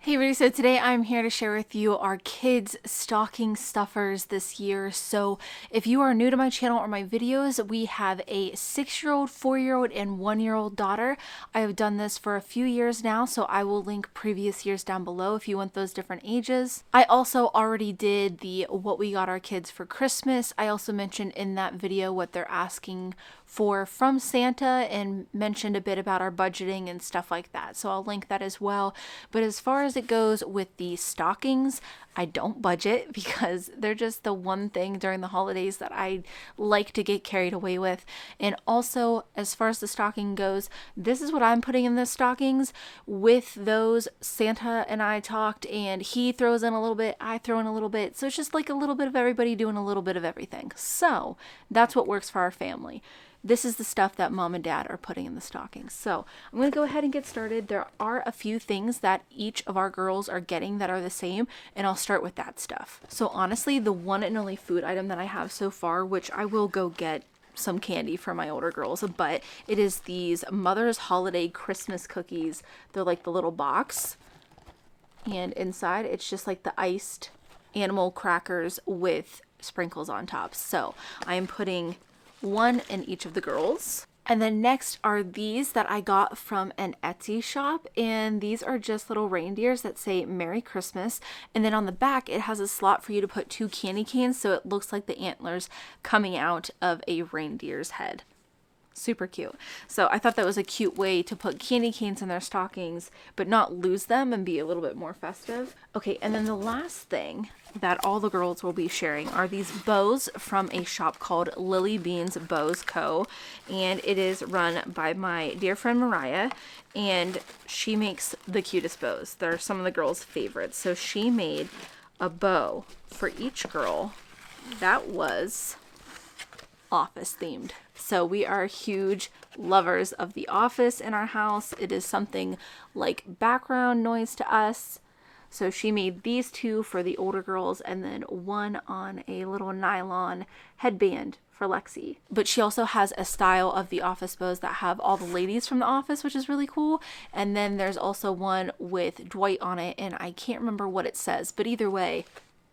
Hey everybody, so today I'm here to share with you our kids stocking stuffers this year. So if you are new to my channel or my videos, we have a 6-year-old, 4-year-old, and 1-year-old daughter. I have done this for a few years now, so I will link previous years down below if you want those different ages. I also already did the what we got our kids for Christmas. I also mentioned in that video what they're asking for from Santa and mentioned a bit about our budgeting and stuff like that. So I'll link that as well. But as far as it goes with the stockings, I don't budget because they're just the one thing during the holidays that I like to get carried away with. And also, as far as the stocking goes, this is what I'm putting in the stockings. With those, Santa and I talked, and he throws in a little bit, I throw in a little bit. So it's just like a little bit of everybody doing a little bit of everything. So that's what works for our family. This is the stuff that mom and dad are putting in the stockings. So I'm going to go ahead and get started. There are a few things that each of our girls are getting that are the same, and I'll start with that stuff. So honestly, the one and only food item that I have so far, which I will go get some candy for my older girls, but it is these Mother's Holiday Christmas cookies. They're like the little box, and inside it's just like the iced animal crackers with sprinkles on top. So I am putting one in each of the girls. And then next are these that I got from an Etsy shop, and these are just little reindeers that say Merry Christmas, and then on the back it has a slot for you to put 2 candy canes so it looks like the antlers coming out of a reindeer's head. Super cute. So I thought that was a cute way to put candy canes in their stockings but not lose them and be a little bit more festive. Okay, and then the last thing that all the girls will be sharing are these bows from a shop called Lilly Beans Bows Co. And it is run by my dear friend Mariah, and she makes the cutest bows. They're some of the girls' favorites. So she made a bow for each girl that was Office themed. So we are huge lovers of The Office in our house. It is something like background noise to us. So she made these 2 for the older girls and then one on a little nylon headband for Lexi. But she also has a style of The Office bows that have all the ladies from The Office, which is really cool. And then there's also one with Dwight on it, and I can't remember what it says, but either way,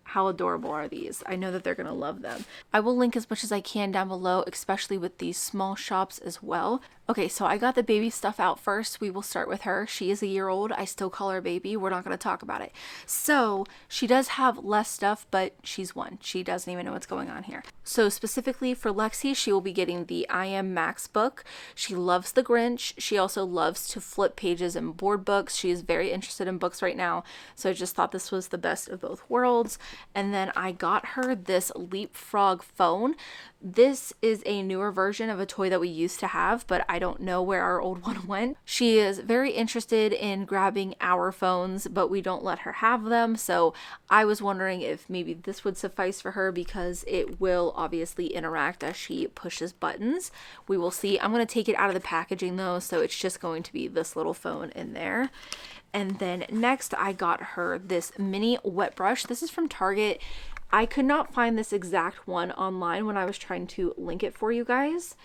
how adorable are these? I know that they're going to love them. I will link as much as I can down below, especially with these small shops as well. Okay, so I got the baby stuff out first. We will start with her. She is a year old. I still call her baby. We're not going to talk about it. So she does have less stuff, but she's 1. She doesn't even know what's going on here. So specifically for Lexi, she will be getting the I Am Max book. She loves the Grinch. She also loves to flip pages in board books. She is very interested in books right now. So I just thought this was the best of both worlds. And then I got her this LeapFrog phone. This is a newer version of a toy that we used to have, but I don't know where our old one went. She is very interested in grabbing our phones, but we don't let her have them. So I was wondering if maybe this would suffice for her because it will obviously interact as she pushes buttons. We will see. I'm going to take it out of the packaging though, so it's just going to be this little phone in there. And then next I got her this mini wet brush. This is from Target. I could not find this exact one online when I was trying to link it for you guys,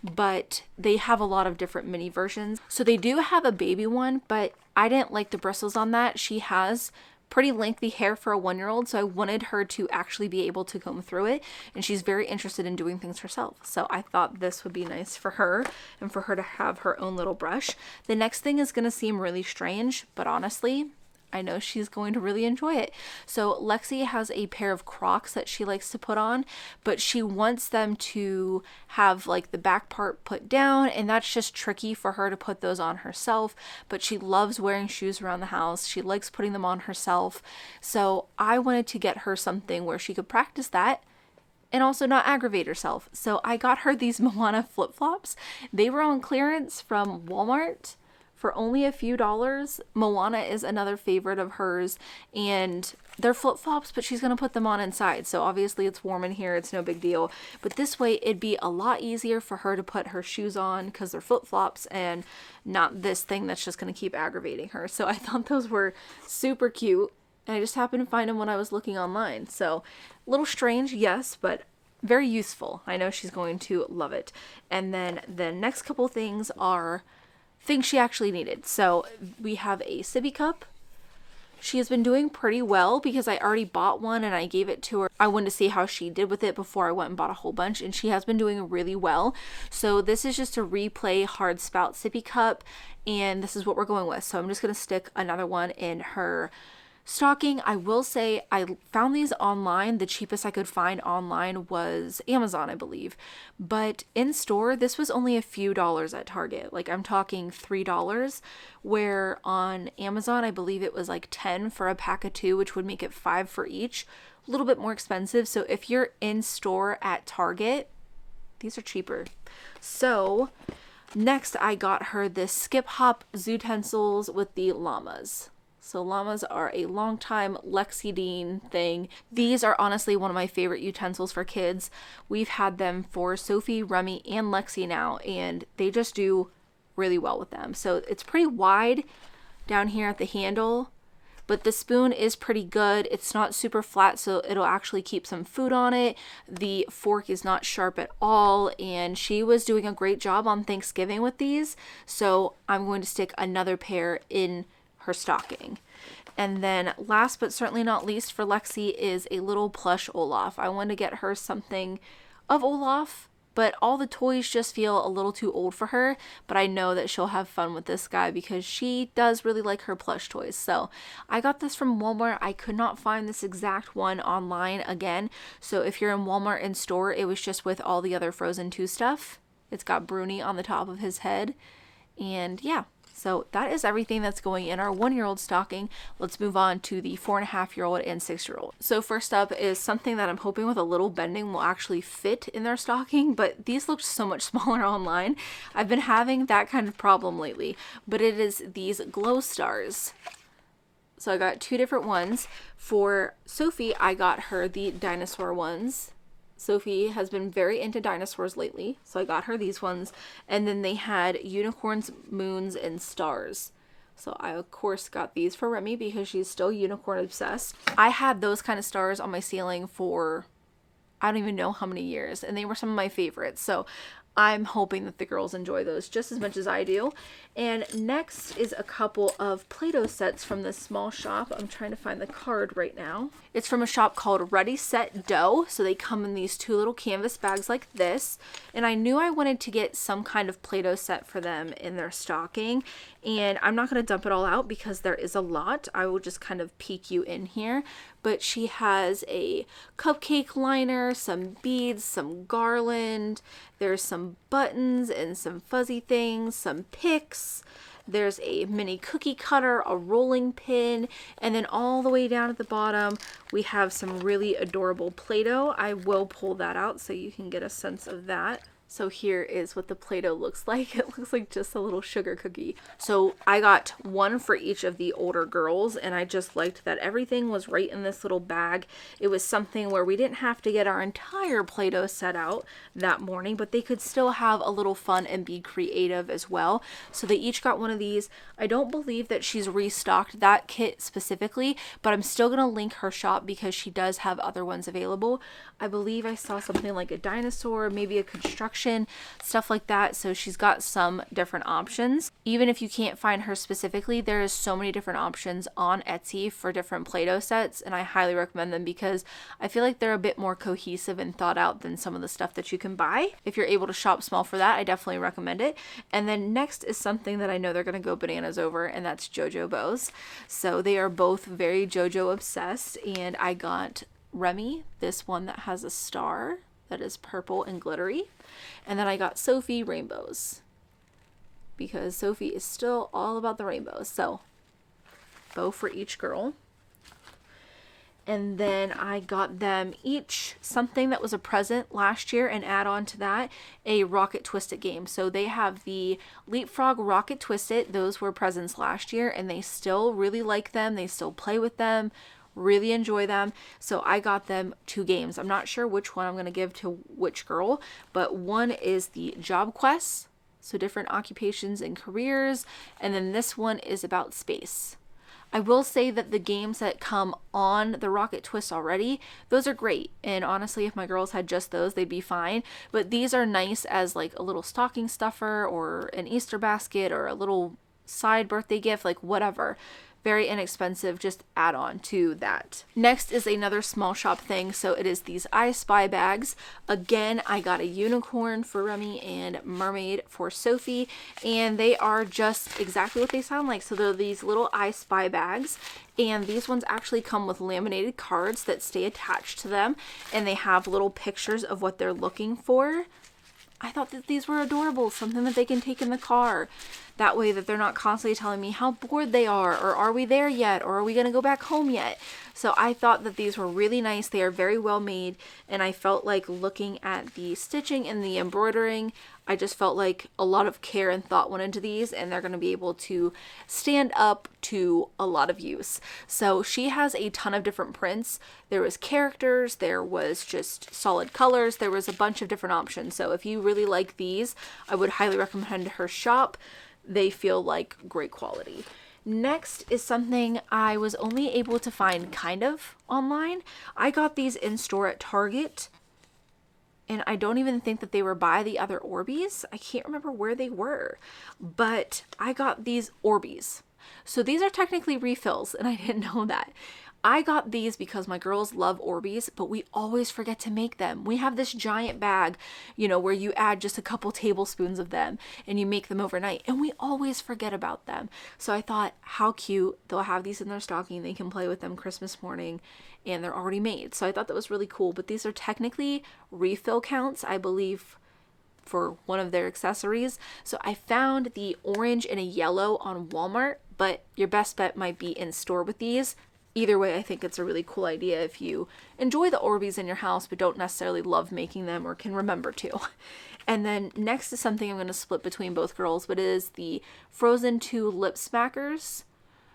but they have a lot of different mini versions. So they do have a baby one, but I didn't like the bristles on that. She has pretty lengthy hair for a 1-year-old, so I wanted her to actually be able to comb through it, and she's very interested in doing things herself. So I thought this would be nice for her and for her to have her own little brush. The next thing is going to seem really strange, but honestly, I know she's going to really enjoy it. So Lexi has a pair of Crocs that she likes to put on, but she wants them to have like the back part put down, and that's just tricky for her to put those on herself, but she loves wearing shoes around the house. She likes putting them on herself. So I wanted to get her something where she could practice that and also not aggravate herself. So I got her these Moana Flip-Flops. They were on clearance from Walmart for only a few dollars. Moana is another favorite of hers, and they're flip-flops, but she's going to put them on inside. So obviously it's warm in here. It's no big deal. But this way it'd be a lot easier for her to put her shoes on because they're flip-flops and not this thing that's just going to keep aggravating her. So I thought those were super cute, and I just happened to find them when I was looking online. So a little strange, yes, but very useful. I know she's going to love it. And then the next couple things are things she actually needed. So we have a Sippy Cup, She has been doing pretty well because I already bought one and I gave it to her. I wanted to see how she did with it before I went and bought a whole bunch, and she has been doing really well. So this is just a replay hard spout sippy cup, and this is what we're going with. So I'm just going to stick another one in her stocking. I will say I found these online. The cheapest I could find online was Amazon, I believe. But in store, this was only a few dollars at Target. Like I'm talking $3, where on Amazon, I believe it was like 10 for a pack of 2, which would make it 5 for each. A little bit more expensive. So if you're in store at Target, these are cheaper. So next I got her this Skip Hop utensils with the llamas. So llamas are a long time Lexi Dean thing. These are honestly one of my favorite utensils for kids. We've had them for Sophie, Remy, and Lexi now, and they just do really well with them. So it's pretty wide down here at the handle, but the spoon is pretty good. It's not super flat, so it'll actually keep some food on it. The fork is not sharp at all, and she was doing a great job on Thanksgiving with these. So I'm going to stick another pair in her stocking. And then last but certainly not least for Lexi is a little plush Olaf. I want to get her something of Olaf, but all the toys just feel a little too old for her, but I know that she'll have fun with this guy because she does really like her plush toys. So I got this from Walmart. I could not find this exact one online again. So if you're in Walmart in store, it was just with all the other Frozen 2 stuff. It's got Bruni on the top of his head. And yeah. So that is everything that's going in our 1-year-old stocking. Let's move on to the 4.5-year-old and 6-year-old. So first up is something that I'm hoping with a little bending will actually fit in their stocking, but these looked so much smaller online. I've been having that kind of problem lately, but it is these glow stars. So I got 2 different ones. For Sophie, I got her the dinosaur ones. Sophie has been very into dinosaurs lately, so I got her these ones. And then they had unicorns, moons, and stars. So I, of course, got these for Remy because she's still unicorn obsessed. I had those kind of stars on my ceiling for I don't even know how many years, and they were some of my favorites. So I'm hoping that the girls enjoy those just as much as I do. And next is a couple of Play-Doh sets from this small shop. I'm trying to find the card right now. It's from a shop called Ready Set Dough. So they come in these 2 little canvas bags like this. And I knew I wanted to get some kind of Play-Doh set for them in their stocking. And I'm not going to dump it all out because there is a lot. I will just kind of peek you in here. But she has a cupcake liner, some beads, some garland. There's some buttons and some fuzzy things, some picks. There's a mini cookie cutter, a rolling pin, and then all the way down at the bottom, we have some really adorable Play-Doh. I will pull that out so you can get a sense of that. So here is what the Play-Doh looks like. It looks like just a little sugar cookie. So I got 1 for each of the older girls, and I just liked that everything was right in this little bag. It was something where we didn't have to get our entire Play-Doh set out that morning, but they could still have a little fun and be creative as well. So they each got one of these. I don't believe that she's restocked that kit specifically, but I'm still going to link her shop because she does have other ones available. I believe I saw something like a dinosaur, maybe a construction, stuff like that. So she's got some different options. Even if you can't find her specifically, there is so many different options on Etsy for different Play-Doh sets, and I highly recommend them because I feel like they're a bit more cohesive and thought out than some of the stuff that you can buy. If you're able to shop small for that, I definitely recommend it. And then next is something that I know they're going to go bananas over, and that's Jojo Bows. So they are both very Jojo obsessed, and I got Remy this one that has a star that is purple and glittery, and then I got Sophie rainbows because Sophie is still all about the rainbows. So bow for each girl. And then I got them each something that was a present last year, and add on to that a RockIt Twist game. So they have the LeapFrog RockIt Twist. Those were presents last year, and they still really like them. They still play with them, really enjoy them. So I got them 2 games. I'm not sure which one I'm going to give to which girl, but one is the job quests, so different occupations and careers, and then this one is about space. I will say that the games that come on the RockIt Twist already, those are great. And honestly, if my girls had just those, they'd be fine. But these are nice as like a little stocking stuffer or an Easter basket or a little side birthday gift, like whatever. very inexpensive, just add on to that. Next is another small shop thing. So it is these I Spy bags. Again, I got a unicorn for Remy and mermaid for Sophie, and they are just exactly what they sound like. So they're these little I Spy bags, and these ones actually come with laminated cards that stay attached to them, and they have little pictures of what they're looking for. I thought that these were adorable, something that they can take in the car. That way that they're not constantly telling me how bored they are we there yet, or are we going to go back home yet? So I thought that these were really nice. They are very well made, and I felt like looking at the stitching and the embroidering, I just felt like a lot of care and thought went into these, and they're going to be able to stand up to a lot of use. So she has a ton of different prints. There was characters, there was just solid colors, there was a bunch of different options. So if you really like these, I would highly recommend her shop. They feel like great quality. Next is something I was only able to find kind of online. I got these in store at Target, and I don't even think that they were by the other Orbeez. I can't remember where they were, but I got these Orbeez. So these are technically refills, and I didn't know that. I got these because my girls love Orbeez, but we always forget to make them. We have this giant bag, you know, where you add just a couple tablespoons of them and you make them overnight, and we always forget about them. So I thought, how cute. They'll have these in their stocking. They can play with them Christmas morning, and they're already made. So I thought that was really cool, but these are technically refill counts, I believe, for one of their accessories. So I found the orange and a yellow on Walmart, but your best bet might be in store with these. Either way, I think it's a really cool idea if you enjoy the Orbeez in your house but don't necessarily love making them or can remember to. And then next is something I'm going to split between both girls, but it is the Frozen 2 LipSmackers.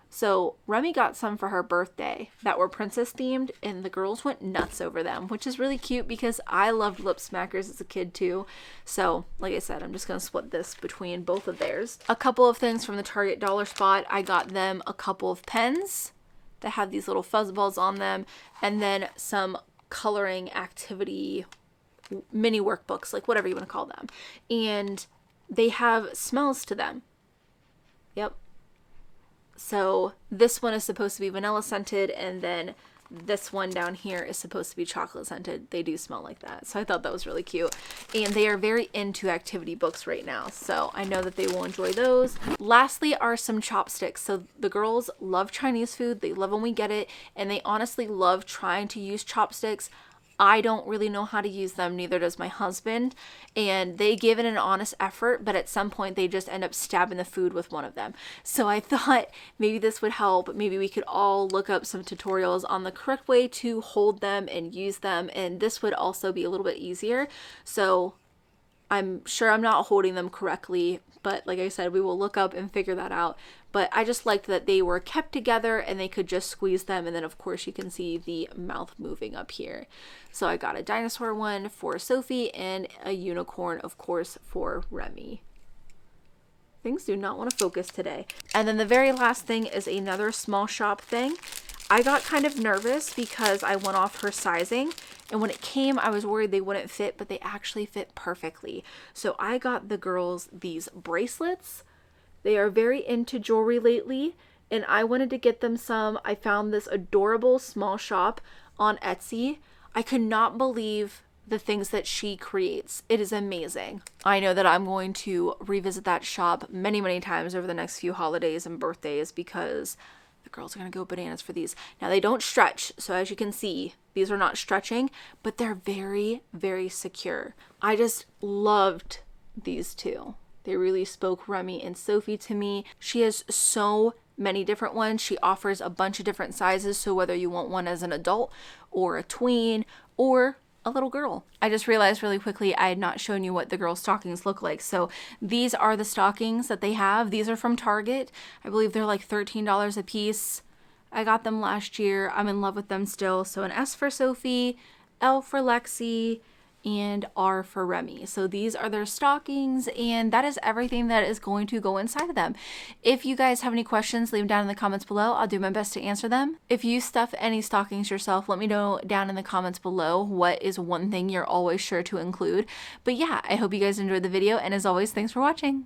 So Remy got some for her birthday that were princess themed, and the girls went nuts over them, which is really cute because I loved LipSmackers as a kid too. So like I said, I'm just going to split this between both of theirs. A couple of things from the Target dollar spot. I got them a couple of pens that have these little fuzzballs on them, and then some coloring activity mini workbooks, like whatever you want to call them. And they have smells to them. Yep. So this one is supposed to be vanilla scented, and then this one down here is supposed to be chocolate scented. They do smell like that. So I thought that was really cute. And they are very into activity books right now, so I know that they will enjoy those. Lastly are some chopsticks. So the girls love Chinese food. They love when we get it, and they honestly love trying to use chopsticks. I don't really know how to use them, neither does my husband, and they give it an honest effort, but at some point they just end up stabbing the food with one of them. So I thought maybe this would help. Maybe we could all look up some tutorials on the correct way to hold them and use them, and this would also be a little bit easier. So I'm sure I'm not holding them correctly, but like I said, we will look up and figure that out. But I just liked that they were kept together and they could just squeeze them, and then of course you can see the mouth moving up here. So I got a dinosaur one for Sophie and a unicorn, of course, for Remy. Things do not want to focus today. And then the very last thing is another small shop thing. I got kind of nervous because I went off her sizing, and when it came I was worried they wouldn't fit, but they actually fit perfectly. So I got the girls these bracelets. They are very into jewelry lately, and I wanted to get them some. I found this adorable small shop on Etsy. I could not believe the things that she creates. It is amazing. I know that I'm going to revisit that shop many, many times over the next few holidays and birthdays because the girls are going to go bananas for these. Now, they don't stretch, so as you can see, these are not stretching, but they're very, very secure. I just loved these two. They really spoke Remy and Sophie to me. She has so many different ones. She offers a bunch of different sizes, so whether you want one as an adult or a tween or a little girl. I just realized really quickly I had not shown you what the girls' stockings look like. So these are the stockings that they have. These are from Target. I believe they're like $13 a piece. I got them last year. I'm in love with them still. So an S for Sophie, L for Lexi, and R for Remy. So these are their stockings, and that is everything that is going to go inside of them. If you guys have any questions, leave them down in the comments below. I'll do my best to answer them. If you stuff any stockings yourself, let me know down in the comments below what is one thing you're always sure to include. But yeah, I hope you guys enjoyed the video, and as always, thanks for watching.